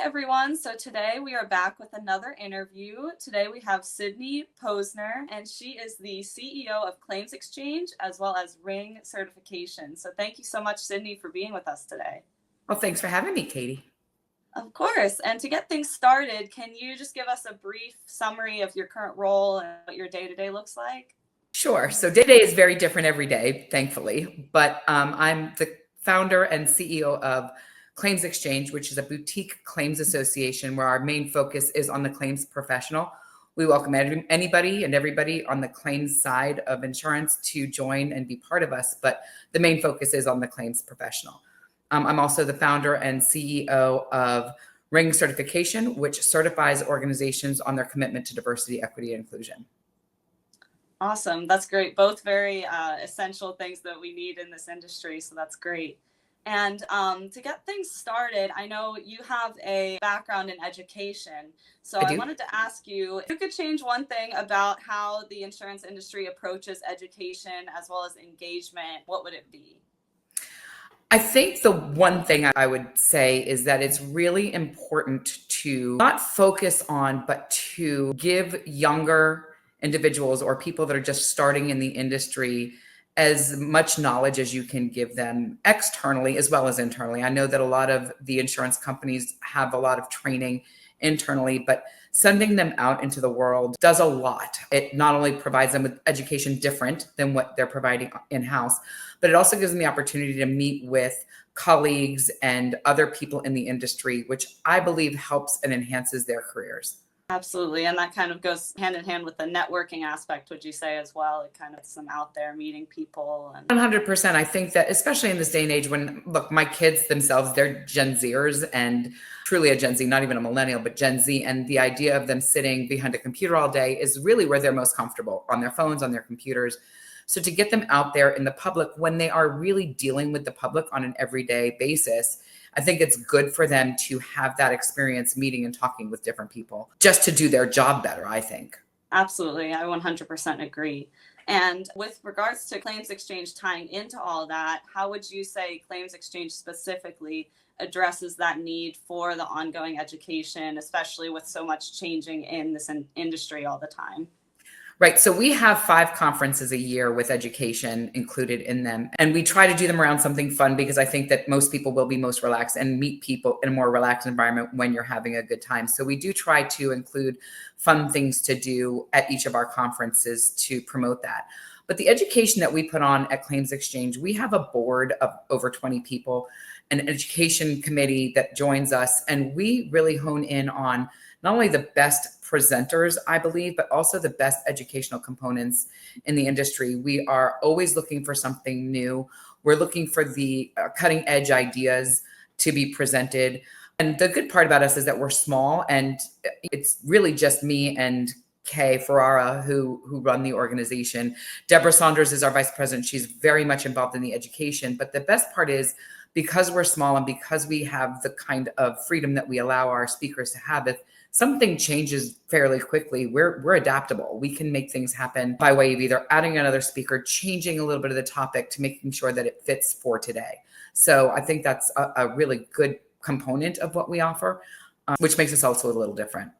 everyone. So today we are back with another interview. Today we have Sydney Posner, and she is the CEO of ClaimsXchange as well as Ring Certification. So thank you so much, Sydney, for being with us today. Well, thanks for having me, Katie. Of course. And to get things started, can you just give us a brief summary of your current role and what your day-to-day looks like? Sure. So day-to-day is very different every day, thankfully. But I'm the founder and CEO of ClaimsXchange, which is a boutique claims association where our main focus is on the claims professional. We welcome anybody and everybody on the claims side of insurance to join and be part of us, but the main focus is on the claims professional. I'm also the founder and CEO of Ring Certification, which certifies organizations on their commitment to diversity, equity, and inclusion. Awesome. That's great. Both very essential things that we need in this industry. So that's great. And to get things started, I know you have a background in education. So I wanted to ask you if you could change one thing about how the insurance industry approaches education as well as engagement, what would it be? I think the one thing I would say is that it's really important to not focus on, but to give younger individuals or people that are just starting in the industry as much knowledge as you can give them externally as well as internally. I know that a lot of the insurance companies have a lot of training internally, but sending them out into the world does a lot. It not only provides them with education different than what they're providing in-house, but it also gives them the opportunity to meet with colleagues and other people in the industry, which I believe helps and enhances their careers. Absolutely. And that kind of goes hand in hand with the networking aspect, would you say, as well? It kind of gets them out there meeting people. 100%. I think that especially in this day and age when, look, my kids themselves, they're Gen Zers and truly a Gen Z, not even a millennial, but Gen Z. And the idea of them sitting behind a computer all day is really where they're most comfortable, on their phones, on their computers. So to get them out there in the public when they are really dealing with the public on an everyday basis, I think it's good for them to have that experience meeting and talking with different people just to do their job better, I think. Absolutely. I 100% agree. And with regards to ClaimsXchange tying into all that, how would you say ClaimsXchange specifically addresses that need for the ongoing education, especially with so much changing in this industry all the time? Right. So we have 5 conferences a year with education included in them. And we try to do them around something fun because I think that most people will be most relaxed and meet people in a more relaxed environment when you're having a good time. So we do try to include fun things to do at each of our conferences to promote that. But the education that we put on at ClaimsXchange, we have a board of over 20 people, an education committee that joins us, and we really hone in on not only the best presenters, I believe, but also the best educational components in the industry. We are always looking for something new. We're looking for the cutting edge ideas to be presented. And the good part about us is that we're small and it's really just me and Kay Ferrara who run the organization. Deborah Saunders is our vice president. She's very much involved in the education. But the best part is because we're small and because we have the kind of freedom that we allow our speakers to have, if something changes fairly quickly, we're adaptable. We can make things happen by way of either adding another speaker, changing a little bit of the topic to making sure that it fits for today. So I think that's a really good component of what we offer, which makes us also a little different.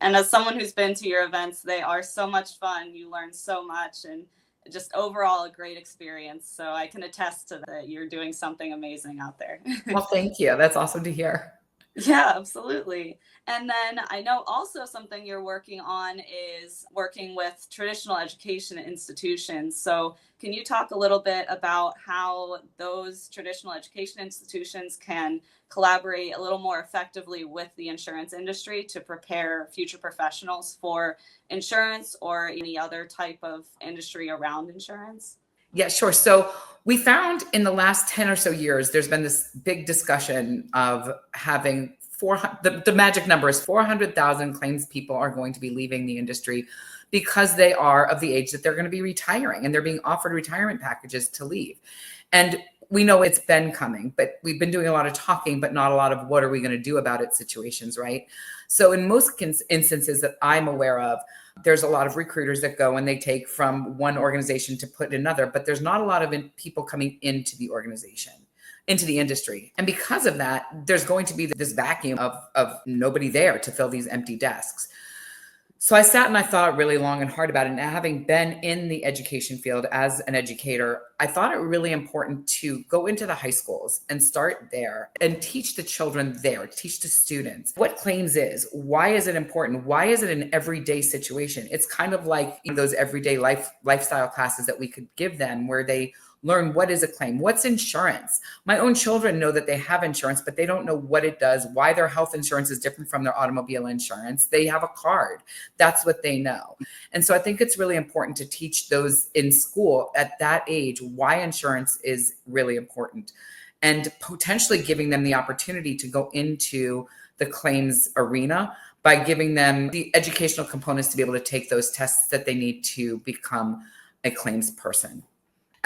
And as someone who's been to your events, they are so much fun. You learn so much and just overall a great experience. So I can attest to that. You're doing something amazing out there. Well, thank you. That's awesome to hear. Yeah, absolutely. And then I know also something you're working on is working with traditional education institutions. So can you talk a little bit about how those traditional education institutions can collaborate a little more effectively with the insurance industry to prepare future professionals for insurance or any other type of industry around insurance? Yeah, sure. So we found in the last 10 or so years, there's been this big discussion of having the magic number is 400,000 claims people are going to be leaving the industry because they are of the age that they're going to be retiring and they're being offered retirement packages to leave. And we know it's been coming, but we've been doing a lot of talking, but not a lot of what are we going to do about it situations, right? So in most instances that I'm aware of, there's a lot of recruiters that go and they take from one organization to put in another, but there's not a lot of people coming into the organization into the industry. And because of that, there's going to be this vacuum of nobody there to fill these empty desks. So I sat and I thought really long and hard about it. And having been in the education field as an educator, I thought it really important to go into the high schools and start there and teach the children there, teach the students what claims is, why is it important, why is it an everyday situation. It's kind of like those everyday lifestyle classes that we could give them where they learn what is a claim, what's insurance. My own children know that they have insurance, but they don't know what it does, why their health insurance is different from their automobile insurance. They have a card. That's what they know. And so I think it's really important to teach those in school at that age why insurance is really important, and potentially giving them the opportunity to go into the claims arena by giving them the educational components to be able to take those tests that they need to become a claims person.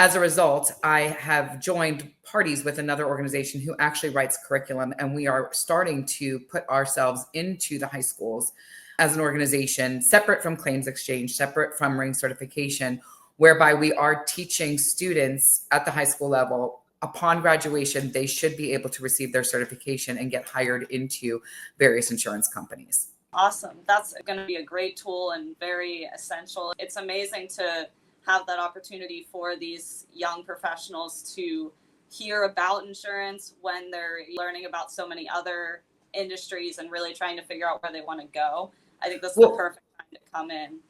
As a result, I have joined parties with another organization who actually writes curriculum, and we are starting to put ourselves into the high schools as an organization, separate from ClaimsXchange, separate from Ring certification, whereby we are teaching students at the high school level, upon graduation, they should be able to receive their certification and get hired into various insurance companies. Awesome. That's going to be a great tool and very essential. It's amazing to have that opportunity for these young professionals to hear about insurance when they're learning about so many other industries and really trying to figure out where they want to go. I think this is the perfect time to come in.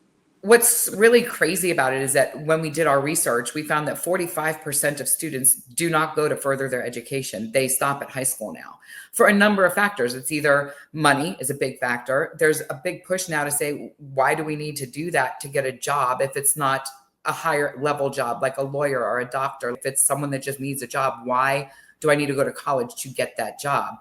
What's really crazy about it is that when we did our research, we found that 45% of students do not go to further their education. They stop at high school now for a number of factors. It's either money is a big factor. There's a big push now to say, why do we need to do that to get a job if it's not a higher level job like a lawyer or a doctor? If it's someone that just needs a job, why do I need to go to college to get that job?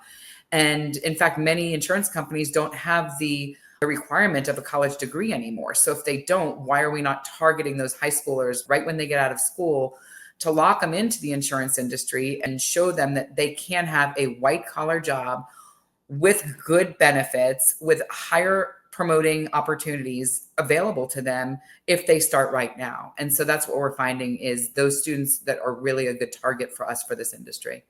And in fact, many insurance companies don't have the requirement of a college degree anymore. So if they don't, why are we not targeting those high schoolers right when they get out of school to lock them into the insurance industry and show them that they can have a white collar job with good benefits, with higher promoting opportunities available to them if they start right now. And so that's what we're finding is those students that are really a good target for us for this industry.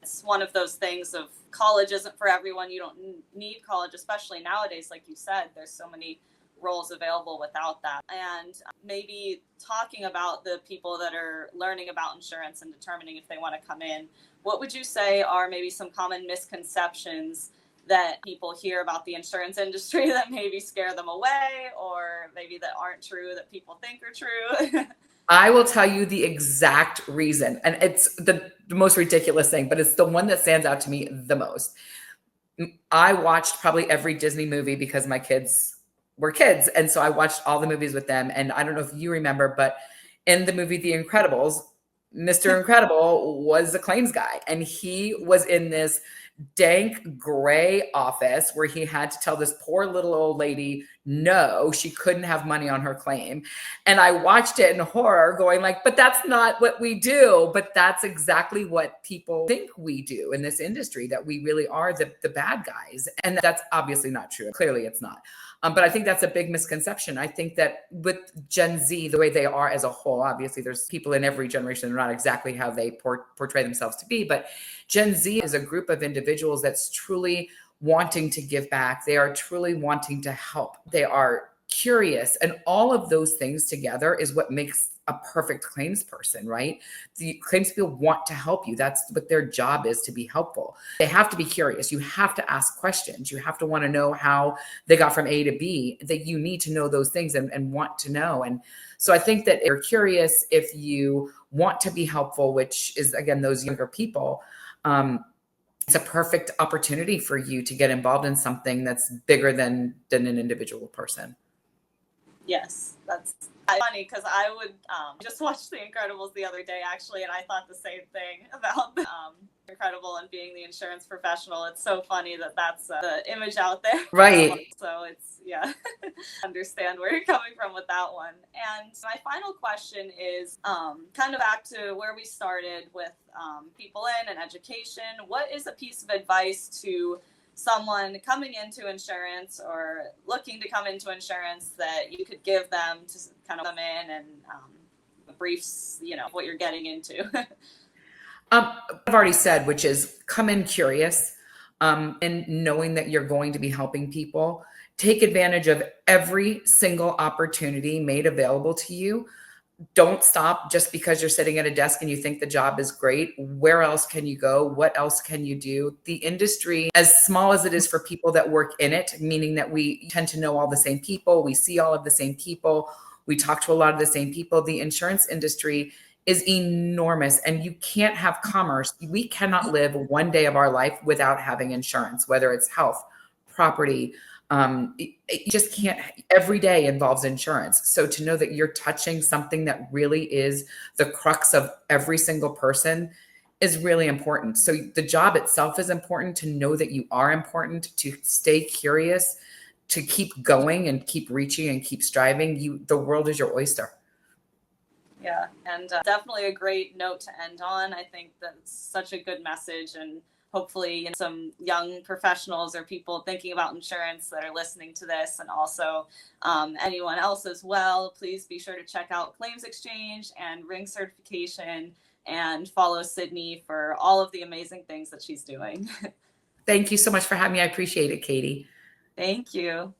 It's one of those things of college isn't for everyone. You don't need college, especially nowadays. Like you said, there's so many roles available without that. And maybe talking about the people that are learning about insurance and determining if they want to come in, what would you say are maybe some common misconceptions that people hear about the insurance industry that maybe scare them away, or maybe that aren't true that people think are true? I will tell you the exact reason. And it's the most ridiculous thing, but it's the one that stands out to me the most. I watched probably every Disney movie because my kids were kids. And so I watched all the movies with them. And I don't know if you remember, but in the movie The Incredibles, Mr. Incredible was a claims guy. And he was in this dank gray office where he had to tell this poor little old lady no, she couldn't have money on her claim. And I watched it in horror going like, but that's not what we do. But that's exactly what people think we do in this industry, that we really are the bad guys. And that's obviously not true. Clearly it's not. But I think that's a big misconception. I think that with Gen Z, the way they are as a whole, obviously there's people in every generation that are not exactly how they portray themselves to be, but Gen Z is a group of individuals that's truly wanting to give back. They are truly wanting to help. They are curious. And all of those things together is what makes a perfect claims person, right? The claims people want to help you. That's what their job is, to be helpful. They have to be curious. You have to ask questions. You have to want to know how they got from A to B, that you need to know those things and want to know. And so I think that if you're curious, if you want to be helpful, which is, again, those younger people, it's a perfect opportunity for you to get involved in something that's bigger than an individual person. Yes, that's funny because I would just watch The Incredibles the other day, actually, and I thought the same thing about Incredible and being the insurance professional. It's so funny that that's the image out there. Right. So it's, yeah, understand where you're coming from with that one. And my final question is kind of back to where we started with people in and education. What is a piece of advice to someone coming into insurance or looking to come into insurance that you could give them to kind of come in and briefs, what you're getting into? I've already said, which is come in curious, and knowing that you're going to be helping people. Take advantage of every single opportunity made available to you. Don't stop just because you're sitting at a desk and you think the job is great. Where else can you go? What else can you do? The industry, as small as it is for people that work in it, meaning that we tend to know all the same people, we see all of the same people, we talk to a lot of the same people. The insurance industry is enormous, and you can't have commerce. We cannot live one day of our life without having insurance, whether it's health, property. You just can't. Every day involves insurance. So to know that you're touching something that really is the crux of every single person is really important. So the job itself is important. To know that you are important, to stay curious, to keep going and keep reaching and keep striving. The world is your oyster. Yeah, and definitely a great note to end on. I think that's such a good message, and hopefully, some young professionals or people thinking about insurance that are listening to this, and also anyone else as well. Please be sure to check out ClaimsXchange and Ring Certification, and follow Sydney for all of the amazing things that she's doing. Thank you so much for having me. I appreciate it, Katie. Thank you.